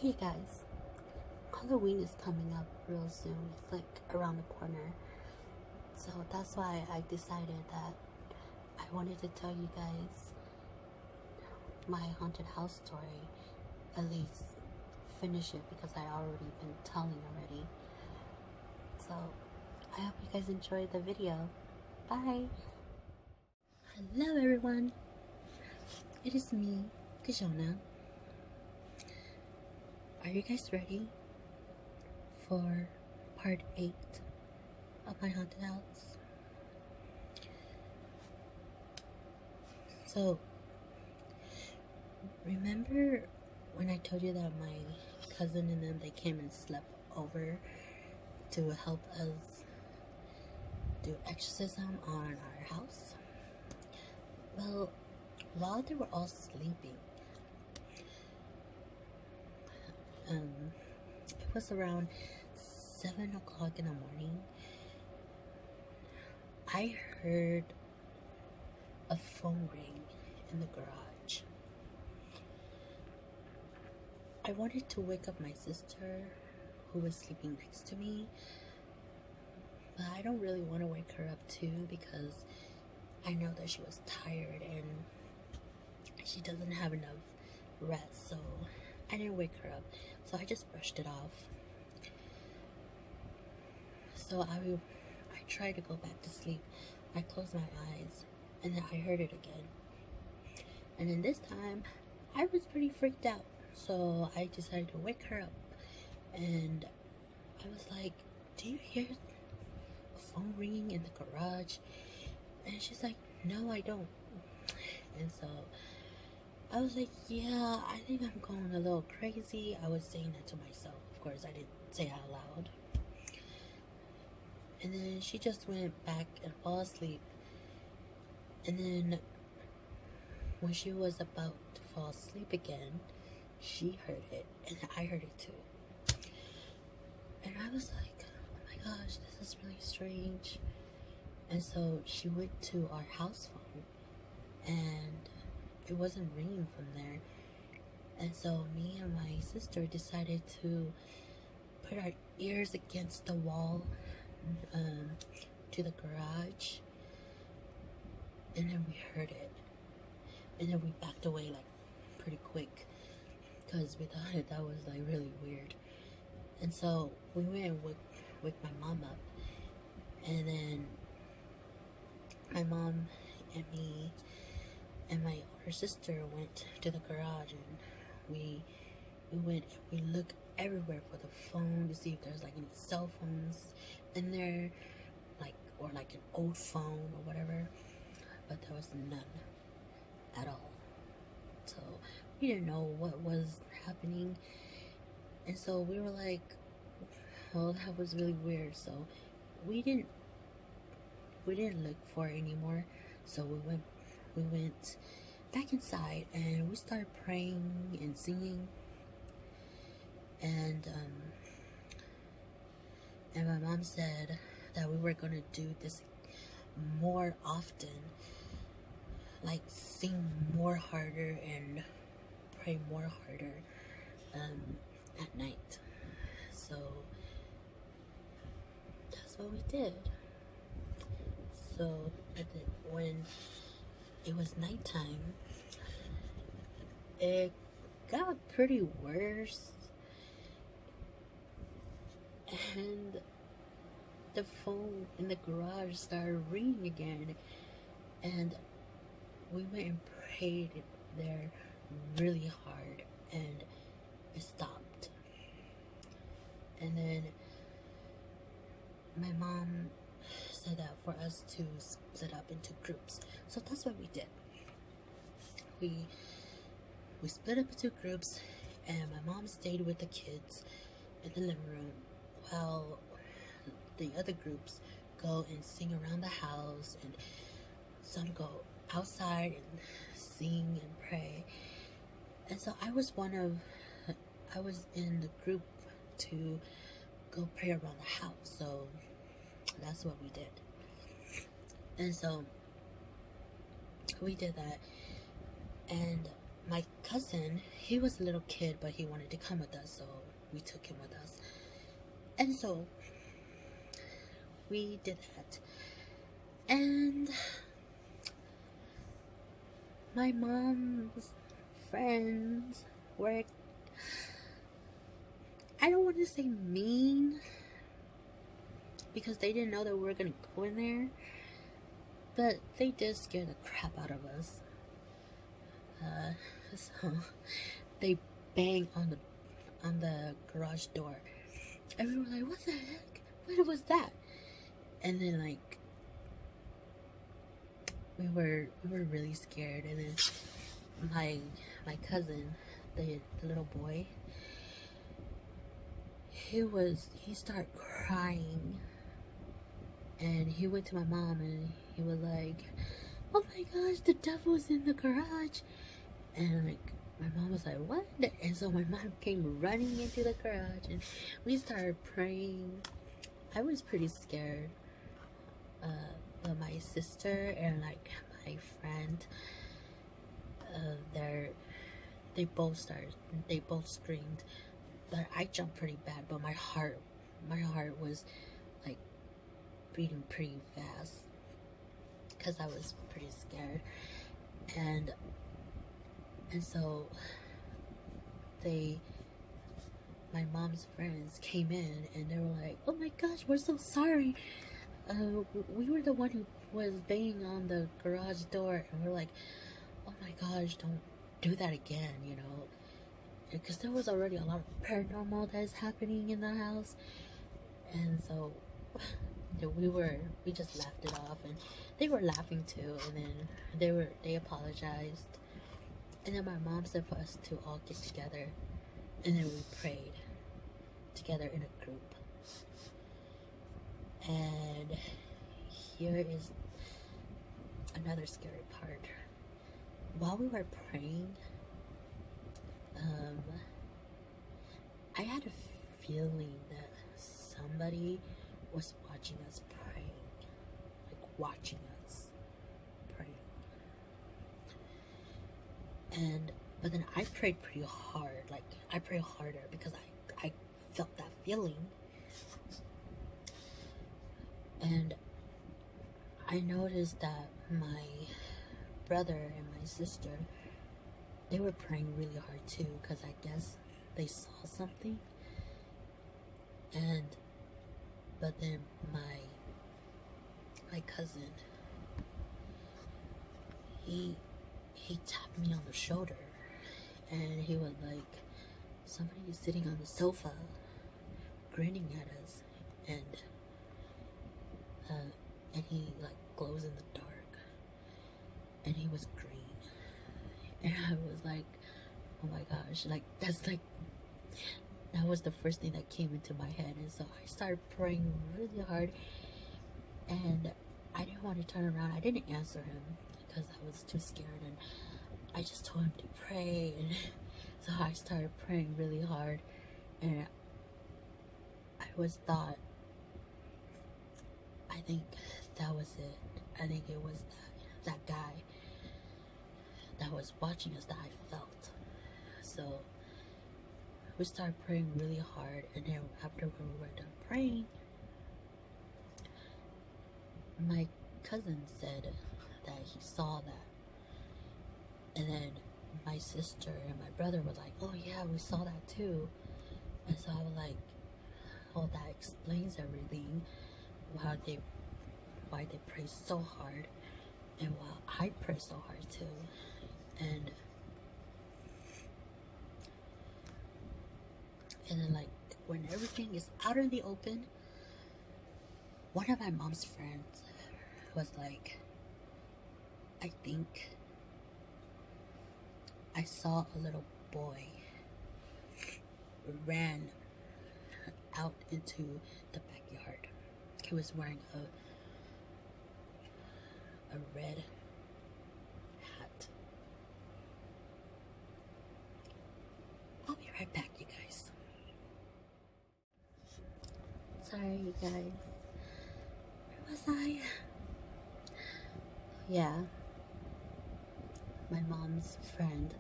Hey guys, Halloween is coming up real soon. It's like around the corner. So that's why I decided that I wanted to tell you guys my haunted house story. At least finish it because I already been telling already. So I hope you guys enjoyed the video. Bye! Hello everyone! It is me, Kajona. Are you guys ready for part 8 of my haunted house? So, remember when I told you that my cousin and them, they came and slept over to help us do exorcism on our house? Well, while they were all sleeping, it was around 7 o'clock in the morning. I heard a phone ring in the garage. I wanted to wake up my sister who was sleeping next to me, but I don't really want to wake her up too because I know that she was tired and she doesn't have enough rest, so I didn't wake her up. So I just brushed it off. So I tried to go back to sleep. I closed my eyes and then I heard it again. And then this time I was pretty freaked out. So I decided to wake her up. And I was like, "Do you hear a phone ringing in the garage?" And she's like, "No, I don't." And so I was like, "Yeah, I think I'm going a little crazy." I was saying that to myself. Of course, I didn't say it out loud. And then she just went back and fell asleep. And then when she was about to fall asleep again, she heard it, and I heard it too. And I was like, "Oh my gosh, this is really strange." And so she went to our house phone, and it wasn't ringing from there. And so me and my sister decided to put our ears against the wall to the garage, and then we heard it, and then we backed away like pretty quick because we thought that was like really weird. And so we went and wake my mom up, and then my mom and me and my older sister went to the garage, and we went and we looked everywhere for the phone to see if there's like any cell phones in there, like, or like an old phone or whatever, but there was none at all. So we didn't know what was happening, and so we were like, "Well, that was really weird." So we didn't look for it anymore. So we went back inside and we started praying and singing, and my mom said that we were gonna do this more often, like sing more harder and pray more harder at night. So that's what we did. So when it was nighttime, it got pretty worse, and the phone in the garage started ringing again, and we went and prayed there really hard, and it stopped. And then my mom said that for us to split up into groups, so that's what we did. We split up into groups, and my mom stayed with the kids in the living room while the other groups go and sing around the house, and some go outside and sing and pray. And so I was in the group to go pray around the house, so that's what we did. And so we did that, and my cousin, he was a little kid, but he wanted to come with us, so we took him with us. And so we did that. And my mom's friends were, I don't want to say mean, because they didn't know that we were gonna go in there, but they did scare the crap out of us. So they banged on the garage door, and we were like, "What the heck? What was that?" And then like we were really scared. And then my cousin, the little boy, he started crying, and he went to my mom and he was like, "Oh my gosh, the devil's in the garage." And like my mom was like, "What?" And so my mom came running into the garage and we started praying. I was pretty scared, but my sister and like my friend, they both screamed, but I jumped pretty bad. But my heart was like beating pretty fast because I was pretty scared. And so my mom's friends came in and they were like, "Oh my gosh, we're so sorry. We were the one who was banging on the garage door." And we're like, "Oh my gosh, don't do that again," you know, because there was already a lot of paranormal that is happening in the house. And so we just laughed it off, and they were laughing too. And then they apologized. And then my mom said for us to all get together, and then we prayed together in a group. And here is another scary part. While we were praying, I had a feeling that somebody was watching us praying, like watching us praying. But then I prayed pretty hard. Like I prayed harder because I felt that feeling. And I noticed that my brother and my sister, they were praying really hard too, because I guess they saw something. But then my cousin, he tapped me on the shoulder, and he was like, "Somebody is sitting on the sofa grinning at us," and he like glows in the dark, and he was green. And I was like, "Oh my gosh," like that was the first thing that came into my head. And so I started praying really hard, and I didn't want to turn around. I didn't answer him because I was too scared, and I just told him to pray. And so I started praying really hard, and I think that was it. I think it was that guy that was watching us that I felt. So we started praying really hard, and then after we were done praying, my cousin said that he saw that. And then my sister and my brother were like, "Oh yeah, we saw that too." And so I was like, "Oh, that explains everything. Why they pray so hard, and why I pray so hard too." And then like when everything is out in the open, one of my mom's friends was like, "I think I saw a little boy ran out into the backyard. He was wearing a red hat." I'll be right back, you guys. Sorry, you guys. Where was I? Yeah. My mom's friend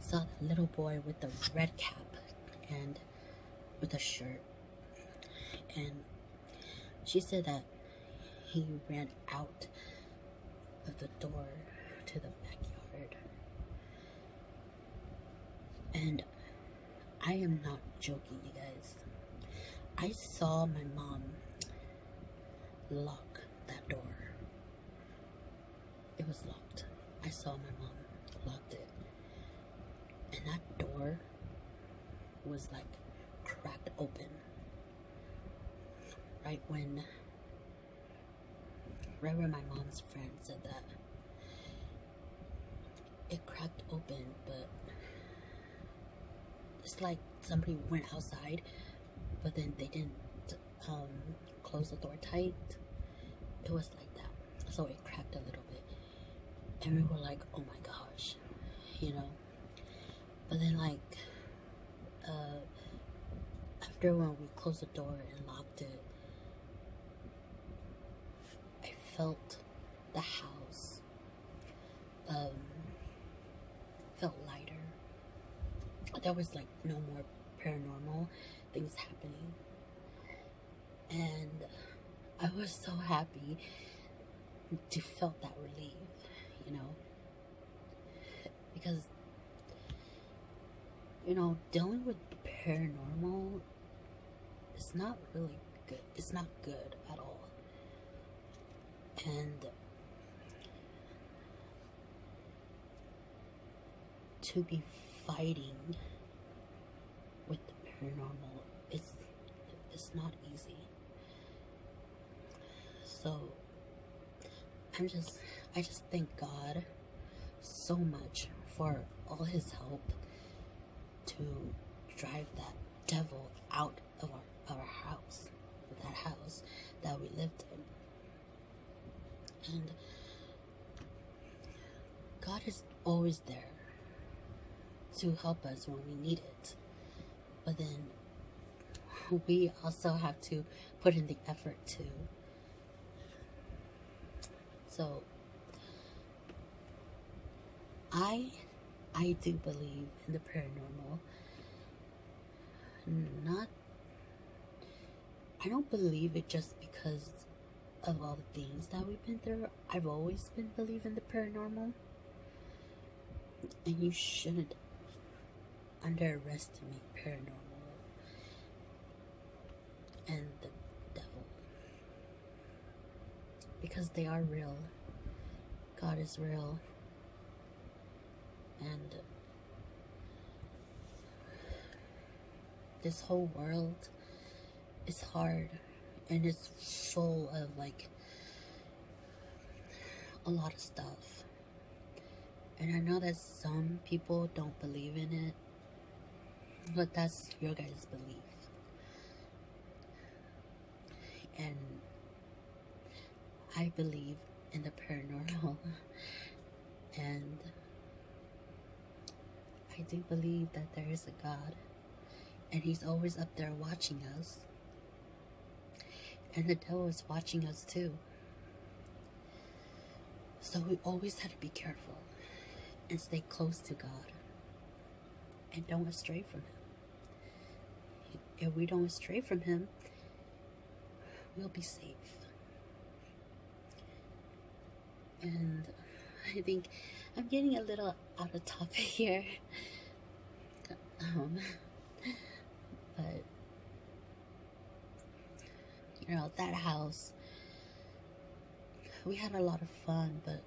saw the little boy with the red cap and with a shirt. And she said that he ran out of the door to the backyard. And I am not joking, you guys. I saw my mom lock that door. It was locked. I saw my mom locked it. And that door was like cracked open. Right when my mom's friend said that. It cracked open, but it's like somebody went outside, but then they didn't close the door tight. It was like that. So it cracked a little bit. And we were like, oh my gosh, you know. But then like, after when we closed the door and locked it, I felt the house felt lighter. There was like no more paranormal things happening. And I was so happy to felt that relief, you know. Because, you know, dealing with paranormal is not really good. It's not good at all. And to be fighting with the paranormal, it's not easy. So I just thank God so much for all his help to drive that devil out of our house, that house that we lived in. And God is always there to help us when we need it. But then we also have to put in the effort too. So I do believe in the paranormal. I don't believe it just because of all the things that we've been through. I've always been believing the paranormal. And you shouldn't underestimate paranormal and the devil, because they are real. God is real. And this whole world is hard, and it's full of like a lot of stuff. And I know that some people don't believe in it, but that's your guys' belief. And I believe in the paranormal. And I do believe that there is a God. And he's always up there watching us. And the devil is watching us too. So we always have to be careful and stay close to God. And don't stray from him. If we don't stray from him, we'll be safe. And I think I'm getting a little out of topic here. But you know, that house, we had a lot of fun, but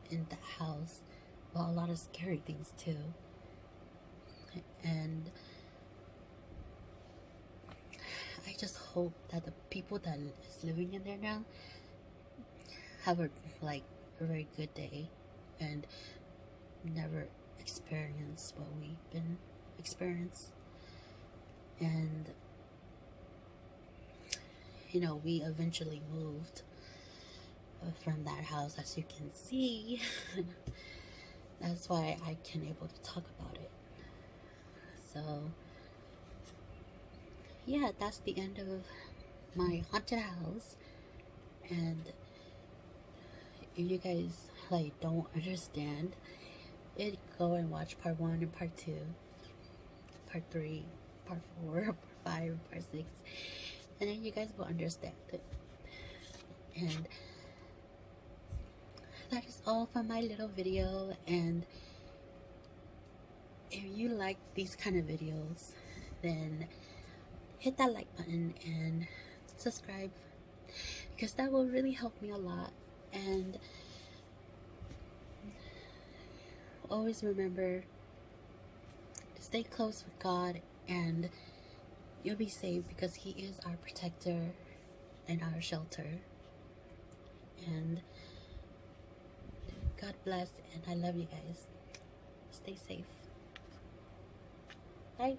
in that house, well, a lot of scary things too. And I just hope that the people that is living in there now have a very good day and never experience what we've been experienced. And you know, we eventually moved from that house, as you can see. That's why I can able to talk about it. So yeah, that's the end of my haunted house. And if you guys don't understand it, go and watch part 1 and part 2, part 3, part 4, part 5, part 6, and then you guys will understand it. And that is all for my little video. And if you like these kind of videos, then hit that like button and subscribe, because that will really help me a lot. And always remember to stay close with God, and you'll be saved, because He is our protector and our shelter. And God bless, and I love you guys. Stay safe. Bye.